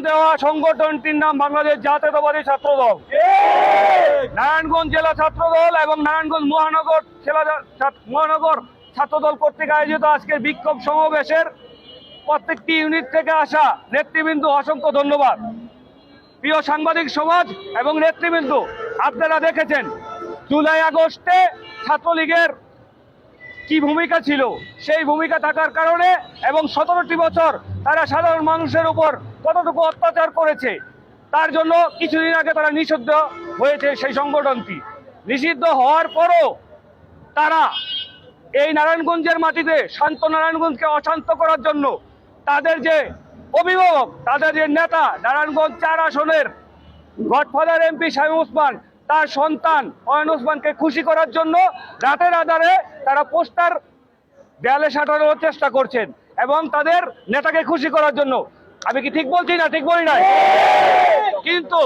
দেওয়া সংগঠনটির নাম বাংলাদেশ জাতীয়তাবাদী ছাত্রদল। নারায়ণগঞ্জ জেলা ছাত্রদল এবং নারায়ণগঞ্জ মহানগর ছাত্রদল কর্তৃক আয়োজিত আজকের বিক্ষোভ সমাবেশের প্রত্যেকটি ইউনিট থেকে আসা নেতৃবৃন্দ অসংখ্য ধন্যবাদ। প্রিয় সাংবাদিক সমাজ এবং নেতৃবৃন্দ, আপনারা দেখেছেন জুলাই আগস্টে ছাত্রলীগের কি ভূমিকা ছিল, সেই ভূমিকা থাকার কারণে এবং 17টি বছর তারা সাধারণ মানুষের উপর কতটুকু অত্যাচার করেছে, তার জন্য কিছুদিন আগে তারা নিষিদ্ধ হয়েছে। সেই সংগঠনটি নিষিদ্ধ হওয়ার পরও তারা এই নারায়ণগঞ্জের মাটিতে শান্ত নারায়ণগঞ্জকে অশান্ত করার জন্য তাদের যে অভিভাবক, তাদের যে নেতা, নারায়ণগঞ্জ 4 আসনের গডফাদার এমপি শামীম ওসমান, তার সন্তান অয়ন ওসমানকে খুশি করার জন্য রাতের আধারে তারা পোস্টার দেয়ালে সাঁটানোর চেষ্টা করছেন এবং তাদের নেতাকে খুশি করার জন্য। আমি কি ঠিক বলছি না ঠিক বলি নাই? কিন্তু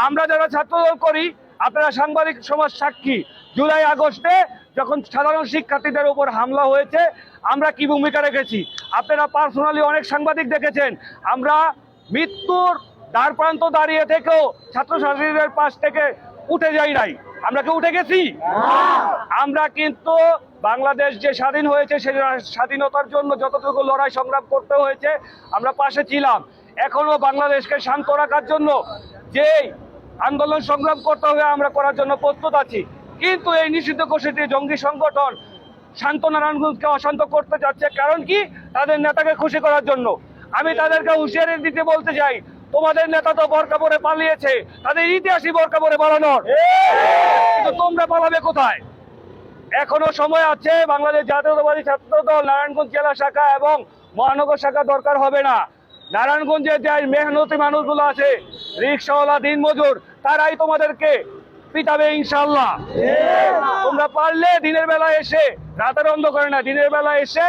আমরা যারা ছাত্রদল করি, আপনারা সাংবাদিক সমাজ সাক্ষী, জুলাই আগস্টে যখন সাধারণ শিক্ষার্থীদের উপর হামলা হয়েছে আমরা কি ভূমিকা রেখেছি। আপনারা পার্সোনালি অনেক সাংবাদিক দেখেছেন, আমরা মৃত্যুর দ্বার প্রান্ত দাঁড়িয়ে থেকেও ছাত্রছাত্রীদের পাশ থেকে উঠে যাই নাই। আমরা কি উঠে গেছি? আমরা কিন্তু বাংলাদেশ যে স্বাধীন হয়েছে সেই স্বাধীনতার জন্য যতটুকু লড়াই সংগ্রাম করতে হয়েছে আমরা পাশে ছিলাম। এখনো বাংলাদেশকে শান্ত রাখার জন্য যে আন্দোলন সংগ্রাম করতে হবে আমরা করার জন্য প্রস্তুত আছি। কিন্তু এই নিষিদ্ধ ঘোষিত জঙ্গি সংগঠন শান্ত নারায়ণগঞ্জকে অশান্ত করতে যাচ্ছে, কারণ কি? তাদের নেতাকে খুশি করার জন্য। আমি তাদেরকে হুঁশিয়ারি দিতে বলতে চাই, তোমাদের নেতা তো বোরকা পরে পালিয়েছে, তাদের ইতিহাসই বোরকা পরে পালানোর, কিন্তু তোমরা পালাবে কোথায়? এখনো সময় আছে। বাংলাদেশ জাতীয়তাবাদী ছাত্রদল নারায়ণগঞ্জ জেলা শাখা এবং মহানগর শাখা দরকার হবে না। নারায়ণগঞ্জে যে মেহনতি মানুষগুলো আছে, রিক্সাওয়ালা, দিনমজুর, তারাই তোমাদেরকে পিটাবে ইনশাল্লাহ। তোমরা পারলে দিনের বেলা এসে, রাতের অন্ধকারে না, দিনের বেলা এসে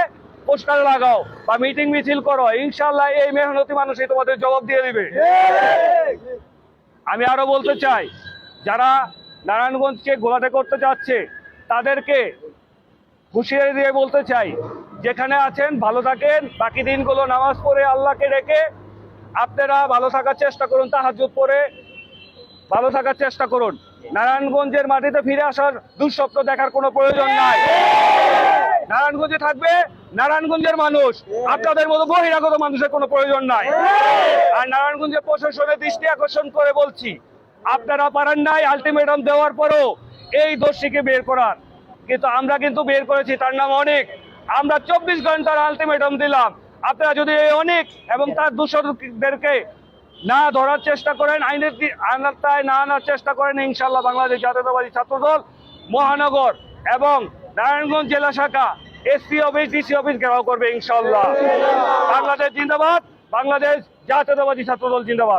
পোস্টার লাগাও বা মিটিং মিছিল করো, ইনশাল্লাহ এই মেহনতি মানুষই তোমাদের জবাব দিয়ে দিবে। আমি আরো বলতে চাই, যারা নারায়ণগঞ্জকে ঘোলাটে করতে যাচ্ছে তাদেরকে হুঁশিয়ারি দিয়ে বলতে চাই, যেখানে আছেন ভালো থাকেন, বাকি দিনগুলো নামাজ পড়ে আল্লাহকে রেখে আপনারা ভালো থাকার চেষ্টা করুন, তাহাজ্জুদ পড়ে ভালো থাকার চেষ্টা করুন। নারায়ণগঞ্জের মাটিতে ফিরে আসার দুঃস্বপ্ন দেখার কোনো প্রয়োজন নাই। নারায়ণগঞ্জে থাকবে নারায়ণগঞ্জের মানুষ, আপনাদের মতো বহিরাগত মানুষের কোনো প্রয়োজন নাই। আর নারায়ণগঞ্জের প্রশাসনের দৃষ্টি আকর্ষণ করে বলছি, আপনারা পারেন নাই আলটিমেটাম দেওয়ার পরও এই দোষীকে বের করার, কিন্তু আমরা কিন্তু বের করেছি, তার নাম অনেক। আমরা 24 ঘন্টার আলটিমেটাম দিলাম। আপনারা যদি এই অনেক এবং তার দূষকদেরকে না ধরার চেষ্টা করেন, আইনের আওতায় না আনার চেষ্টা করেন, ইনশাল্লাহ বাংলাদেশ জাতীয়তাবাদী ছাত্রদল মহানগর এবং নারায়ণগঞ্জ জেলা শাখা এসপি অফিস, ডিসি অফিস ঘেরাও করবে ইনশাল্লাহ। বাংলাদেশ জিন্দাবাদ, বাংলাদেশ জাতীয়তাবাদী ছাত্রদল জিন্দাবাদ।